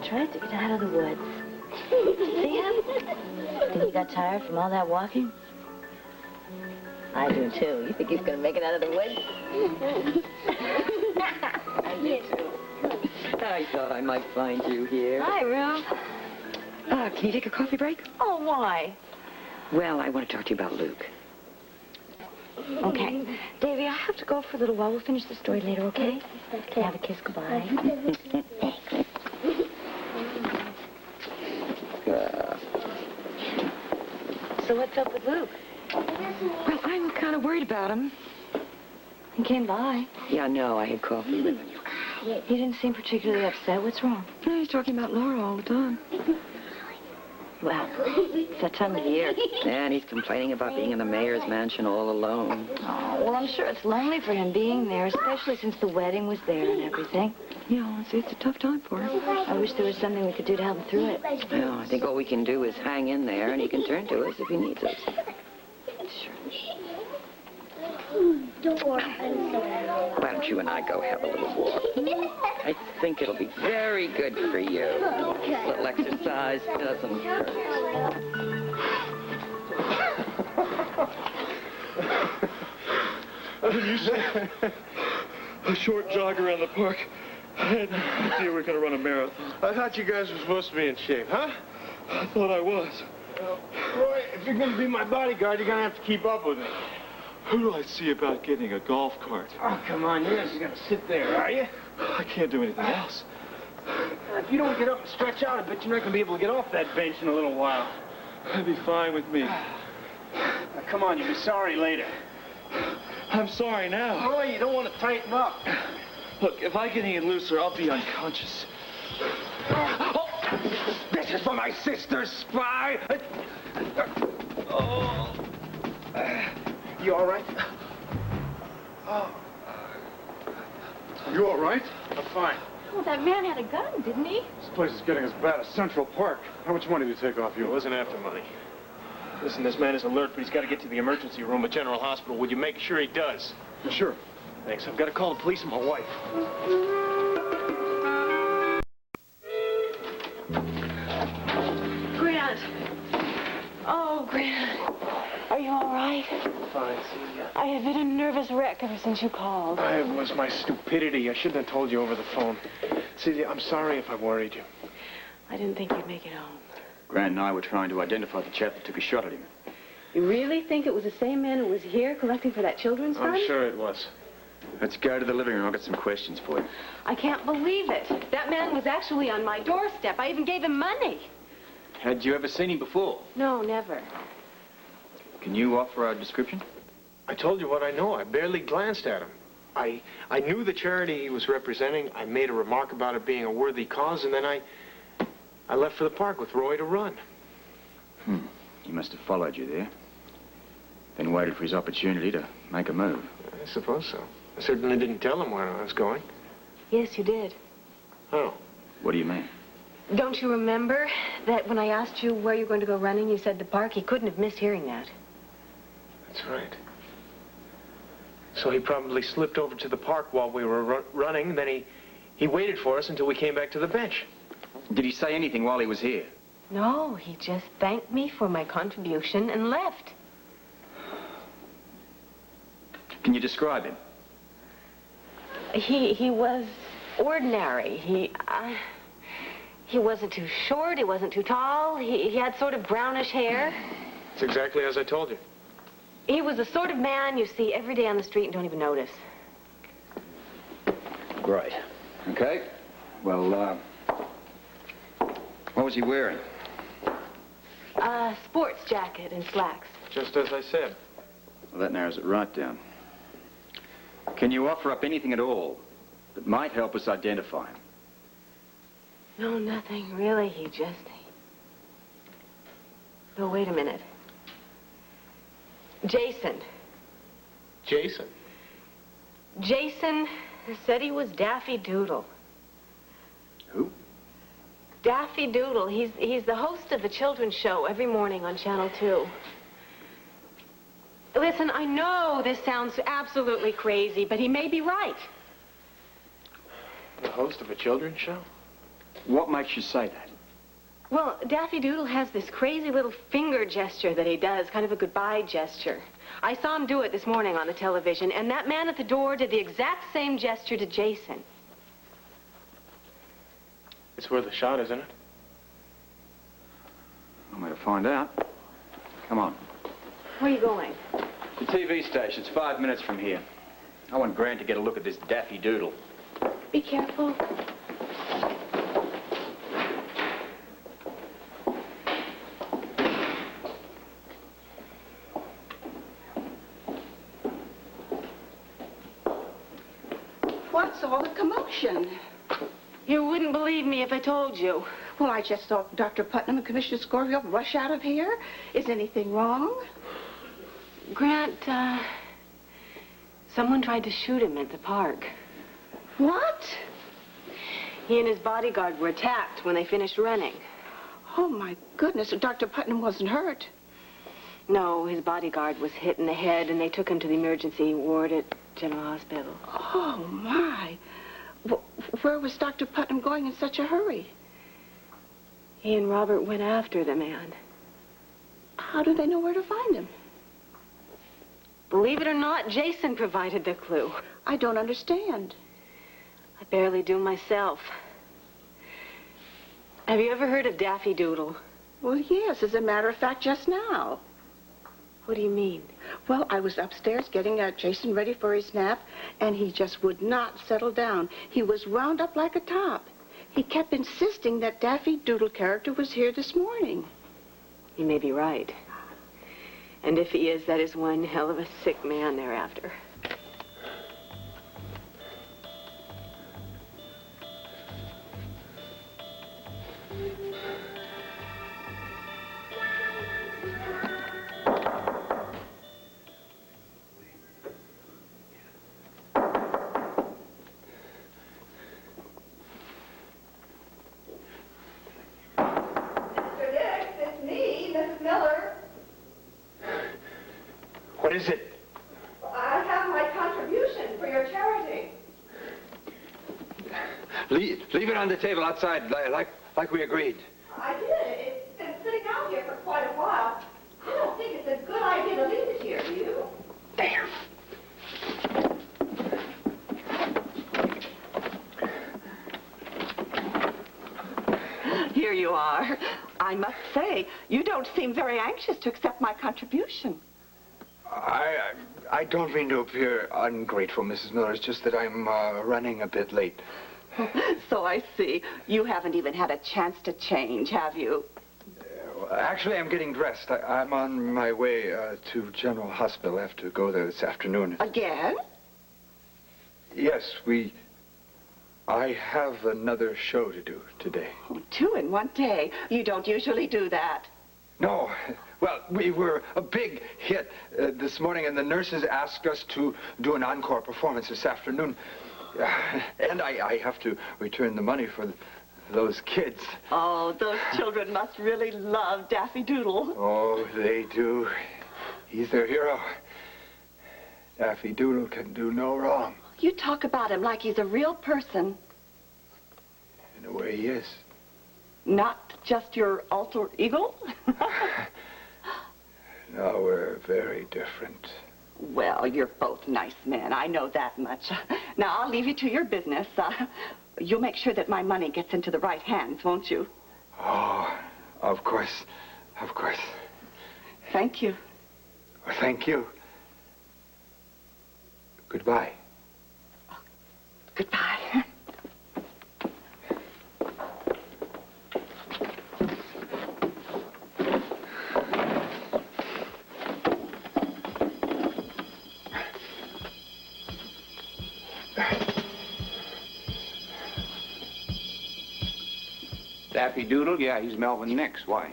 tried to get out of the woods. See him? Think he got tired from all that walking? I do, too. You think he's going to make it out of the woods? I do, too. I thought I might find you here. Hi, Rube. Can you take a coffee break? Oh, why? Well, I want to talk to you about Luke. Okay. Davy, I have to go for a little while. We'll finish the story later, okay? Okay. Have a kiss goodbye. So what's up with Luke? Well, I'm kind of worried about him. He came by. Yeah, no, I had coffee with him. He didn't seem particularly upset. What's wrong? No, he's talking about Laura all the time. Well, it's that time of the year. And he's complaining about being in the mayor's mansion all alone. Oh, well, I'm sure it's lonely for him being there, especially since the wedding was there and everything. Yeah, it's a tough time for him. I wish there was something we could do to help him through it. Well, I think all we can do is hang in there, and he can turn to us if he needs us. Sure. Why don't you and I go have a little walk? I think it'll be very good for you. A little exercise doesn't hurt. You said a short jog around the park. I had no idea we were going to run a marathon. I thought you guys were supposed to be in shape, huh? I thought I was. Roy, if you're going to be my bodyguard, you're going to have to keep up with me. Who do I see about getting a golf cart? Oh, come on. You're just going to sit there, are you? I can't do anything else. If you don't get up and stretch out a bit, you're not going to be able to get off that bench in a little while. That'd be fine with me. Now, come on, you'll be sorry later. I'm sorry now. Roy, you don't want to tighten up. Look, if I get any looser, I'll be unconscious. Oh, this is for my sister's spy. Oh. You all right? Oh. You all right? I'm fine. Well, that man had a gun, didn't he? This place is getting as bad as Central Park. How much money did you take off you? It wasn't after money. Listen, this man is alert, but he's got to get to the emergency room at General Hospital. Would you make sure he does? Sure. Thanks. I've got to call the police and my wife. Grant. Oh, Grant. Are you all right? Fine, Celia. I have been a nervous wreck ever since you called. It was my stupidity. I shouldn't have told you over the phone. Celia, I'm sorry if I worried you. I didn't think you'd make it home. Grant and I were trying to identify the chap that took a shot at him. You really think it was the same man who was here collecting for that children's fund? I'm sure it was. Let's go to the living room. I've got some questions for you. I can't believe it. That man was actually on my doorstep. I even gave him money. Had you ever seen him before? No, never. Can you offer a description? I told you what I know. I barely glanced at him. I knew the charity he was representing. I made a remark about it being a worthy cause, and then I left for the park with Roy to run. He must have followed you there. Then waited for his opportunity to make a move. I suppose so. I certainly didn't tell him where I was going. Yes, you did. Oh. What do you mean? Don't you remember that when I asked you where you're going to go running, you said the park? He couldn't have missed hearing that. That's right. So he probably slipped over to the park while we were running, then he waited for us until we came back to the bench. Did he say anything while he was here? No, he just thanked me for my contribution and left. Can you describe him? He was ordinary. He wasn't too short, he wasn't too tall. He had sort of brownish hair. It's exactly as I told you. He was the sort of man you see every day on the street and don't even notice. Great. Okay. Well, what was he wearing? A sports jacket and slacks. Just as I said. Well, that narrows it right down. Can you offer up anything at all that might help us identify him? No, nothing, really. He just... Oh, wait a minute. Jason. Jason? Jason said he was Daffy Doodle. Who? Daffy Doodle. He's the host of the children's show every morning on Channel 2. Listen, I know this sounds absolutely crazy, but he may be right. The host of a children's show? What makes you say that? Well, Daffy Doodle has this crazy little finger gesture that he does, kind of a goodbye gesture. I saw him do it this morning on the television, and that man at the door did the exact same gesture to Jason. It's worth a shot, isn't it? I'm going to find out. Come on. Where are you going? The TV station. It's 5 minutes from here. I want Grant to get a look at this Daffy Doodle. Be careful. What's all the commotion? You wouldn't believe me if I told you. Well, I just saw Dr. Putnam and Commissioner Scorfield rush out of here. Is anything wrong? Grant, someone tried to shoot him at the park. What? He and his bodyguard were attacked when they finished running. Oh, my goodness. Dr. Putnam wasn't hurt. No, his bodyguard was hit in the head, and they took him to the emergency ward at General Hospital. Oh, my. Where was Dr. Putnam going in such a hurry? He and Robert went after the man. How do they know where to find him? Believe it or not, Jason provided the clue. I don't understand. I barely do myself. Have you ever heard of Daffy Doodle? Well, yes, as a matter of fact, just now. What do you mean? Well, I was upstairs getting Jason ready for his nap, and he just would not settle down. He was wound up like a top. He kept insisting that Daffy Doodle character was here this morning. You may be right. And if he is, that is one hell of a sick man thereafter. What is it? I have my contribution for your charity. Leave it on the table outside, like we agreed. I did. It's been sitting out here for quite a while. I don't think it's a good idea to leave it here, do you? There. Here you are. I must say, you don't seem very anxious to accept my contribution. I don't mean to appear ungrateful, Mrs. Miller. It's just that I'm running a bit late. So I see. You haven't even had a chance to change, have you? Actually, I'm getting dressed. I'm on my way to General Hospital. I have to go there this afternoon. Again? Yes, I have another show to do today. Oh, 2 in one day. You don't usually do that. No. Well, we were a big hit this morning, and the nurses asked us to do an encore performance this afternoon. And I have to return the money for those kids. Oh, those children must really love Daffy Doodle. Oh, they do. He's their hero. Daffy Doodle can do no wrong. You talk about him like he's a real person. In a way, he is. Not just your alter ego? No, we're very different. Well, you're both nice men. I know that much. Now, I'll leave you to your business. You'll make sure that my money gets into the right hands, won't you? Oh, of course. Of course. Thank you. Well, thank you. Goodbye. Goodbye. Daffy Doodle? Yeah, he's Melvin Nix. Why?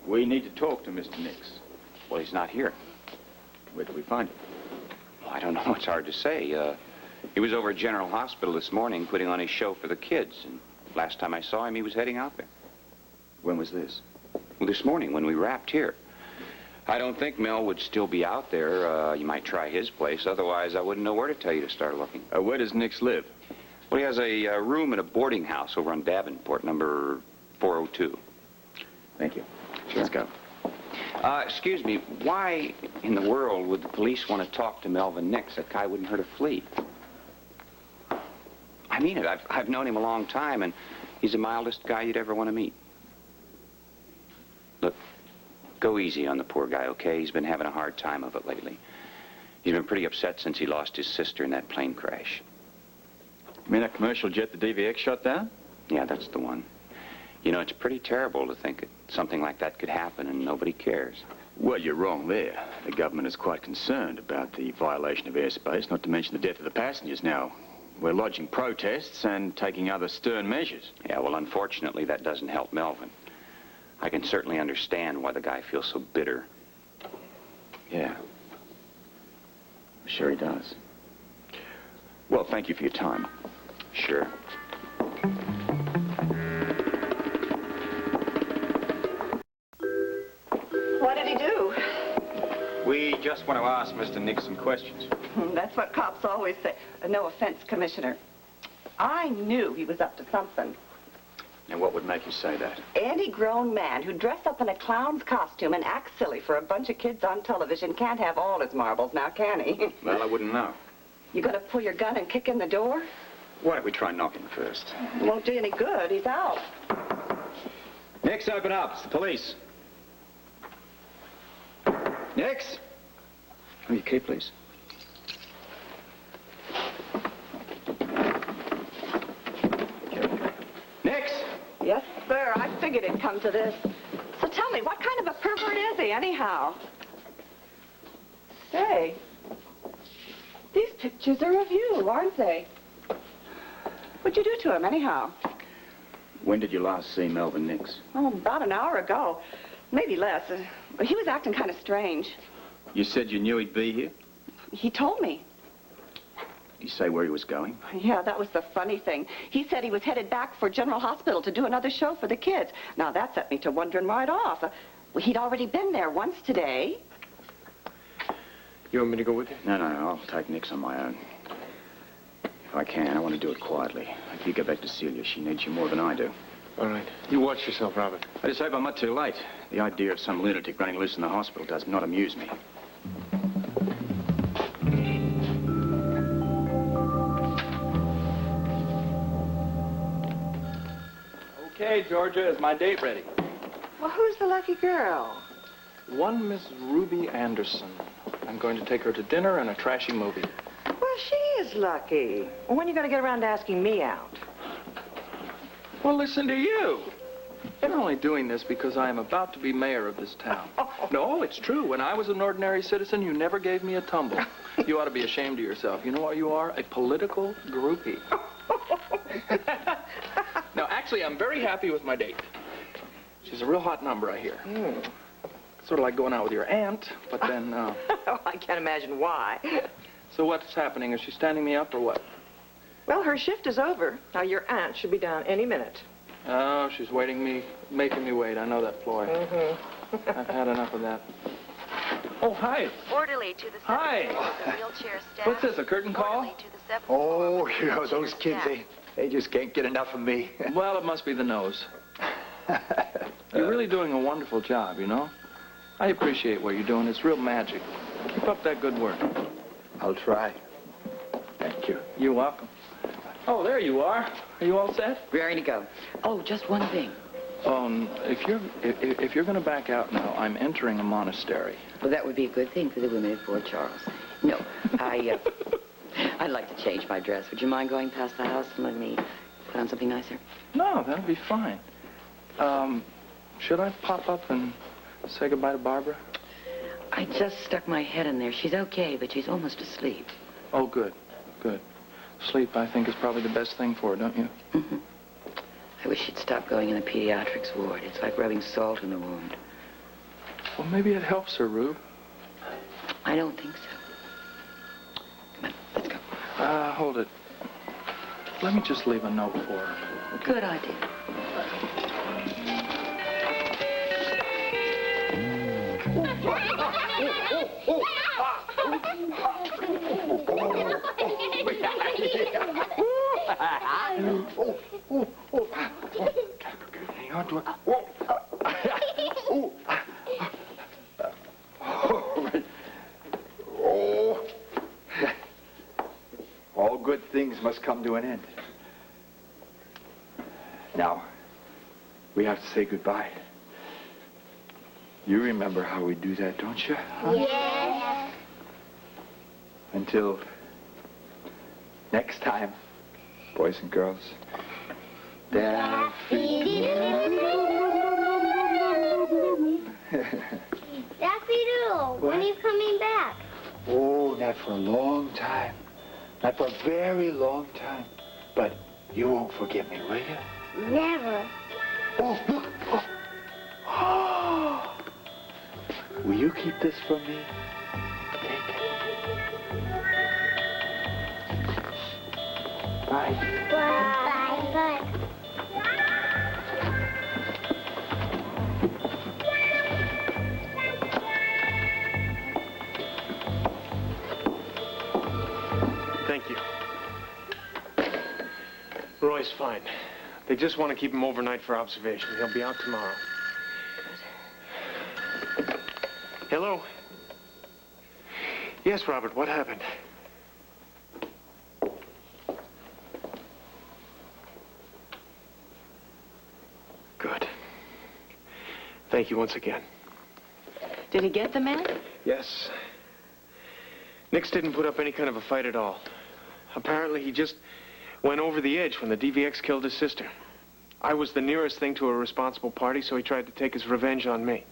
We need to talk to Mr. Nix. Well, he's not here. Where do we find him? Well, I don't know. It's hard to say. He was over at General Hospital this morning putting on his show for the kids. And last time I saw him, he was heading out there. When was this? Well, this morning when we wrapped here. I don't think Mel would still be out there. You might try his place. Otherwise, I wouldn't know where to tell you to start looking. Where does Nix live? Well, he has a room at a boarding house over on Davenport, number 402. Thank you. Sure. Let's go. Excuse me, why in the world would the police want to talk to Melvin Nix? That guy wouldn't hurt a flea. I mean it. I've known him a long time, and he's the mildest guy you'd ever want to meet. Look, go easy on the poor guy, okay? He's been having a hard time of it lately. He's been pretty upset since he lost his sister in that plane crash. You mean that commercial jet the DVX shot down? Yeah, that's the one. You know, it's pretty terrible to think that something like that could happen and nobody cares. Well, you're wrong there. The government is quite concerned about the violation of airspace, not to mention the death of the passengers. Now, we're lodging protests and taking other stern measures. Yeah, well, unfortunately, that doesn't help Melvin. I can certainly understand why the guy feels so bitter. Yeah. Sure he does. Well, thank you for your time. Sure. What did he do? We just want to ask Mr. Nix some questions. That's what cops always say. No offense, Commissioner. I knew he was up to something. And what would make you say that? Any grown man who dressed up in a clown's costume and acts silly for a bunch of kids on television can't have all his marbles now, can he? Well, I wouldn't know. You gonna pull your gun and kick in the door? Why don't we try knocking first? Won't do any good. He's out. Nix, open up. It's the police. Nix? Oh, your key, please. Nix? Yes, sir. I figured it'd come to this. So tell me, what kind of a pervert is he, anyhow? Say, these pictures are of you, aren't they? What'd you do to him, anyhow? When did you last see Melvin Nix? Oh, about an hour ago. Maybe less. He was acting kind of strange. You said you knew he'd be here? He told me. Did he say where he was going? Yeah, that was the funny thing. He said he was headed back for General Hospital to do another show for the kids. Now, that set me to wondering right off. He'd already been there once today. You want me to go with you? No, I'll take Nix on my own. If I can, I want to do it quietly. If you go back to Celia, she needs you more than I do. All right. You watch yourself, Robert. I just hope I'm not too late. The idea of some lunatic running loose in the hospital does not amuse me. Okay, Georgia, is my date ready? Well, who's the lucky girl? One Miss Ruby Anderson. I'm going to take her to dinner and a trashy movie. Well, she is lucky. Well, when are you going to get around to asking me out? Well, listen to you. You're only doing this because I am about to be mayor of this town. No, it's true. When I was an ordinary citizen, you never gave me a tumble. You ought to be ashamed of yourself. You know what you are? A political groupie. Now, actually, I'm very happy with my date. She's a real hot number, I hear. Sort of like going out with your aunt, but then... Oh, I can't imagine why. So what's happening? Is she standing me up or what? Well, her shift is over. Now, your aunt should be down any minute. Oh, she's making me wait. I know that ploy. I've had enough of that. Oh, hi. Orderly to the 7th Hi. floor, the wheelchair staff. What's this, a curtain call? Orderly to the 7th Oh, floor, you know, wheelchair those kids, staff. they just can't get enough of me. Well, it must be the nose. You're really doing a wonderful job, you know? I appreciate what you're doing. It's real magic. Keep up that good work. I'll try. Thank you. You're welcome. Oh, there you are. Are you all set? Raring to go. Oh, just one thing. If you're going to back out now, I'm entering a monastery. Well, that would be a good thing for the women of Fort Charles. No, I'd like to change my dress. Would you mind going past the house and letting me put on something nicer? No, that'll be fine. Should I pop up and say goodbye to Barbara? I just stuck my head in there. She's okay, but she's almost asleep. Oh, good. Good. Sleep, I think, is probably the best thing for her, don't you? Mm-hmm. I wish she'd stop going in the pediatrics ward. It's like rubbing salt in the wound. Well, maybe it helps her, Rube. I don't think so. Come on, let's go. Hold it. Let me just leave a note for her. Okay? Good idea. Hang on to it. Oh. All good things must come to an end. Now, we have to say goodbye. You remember how we do that, don't you? Huh? Yes. Until next time, boys and girls. Daffy Daffy Doodle, when are you coming back? Oh, not for a long time. Not for a very long time. But you won't forget me, will you? Never. Oh, look. Oh. Will you keep this from me? Take it. Bye. Bye. Bye. Thank you. Roy's fine. They just want to keep him overnight for observation. He'll be out tomorrow. Hello? Yes, Robert, what happened? Good. Thank you once again. Did he get the man? Yes. Nix didn't put up any kind of a fight at all. Apparently, he just went over the edge when the DVX killed his sister. I was the nearest thing to a responsible party, so he tried to take his revenge on me.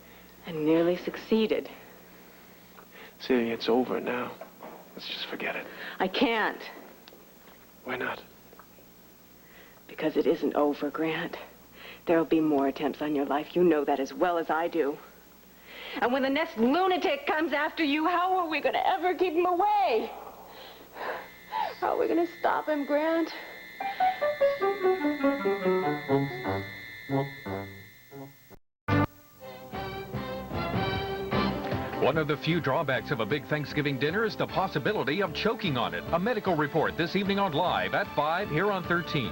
And nearly succeeded. See, it's over now. Let's just forget it. I can't. Why not? Because it isn't over, Grant. There'll be more attempts on your life. You know that as well as I do. And when the next lunatic comes after you, how are we going to ever keep him away? How are we going to stop him, Grant? One of the few drawbacks of a big Thanksgiving dinner is the possibility of choking on it. A medical report this evening on Live at 5 here on 13.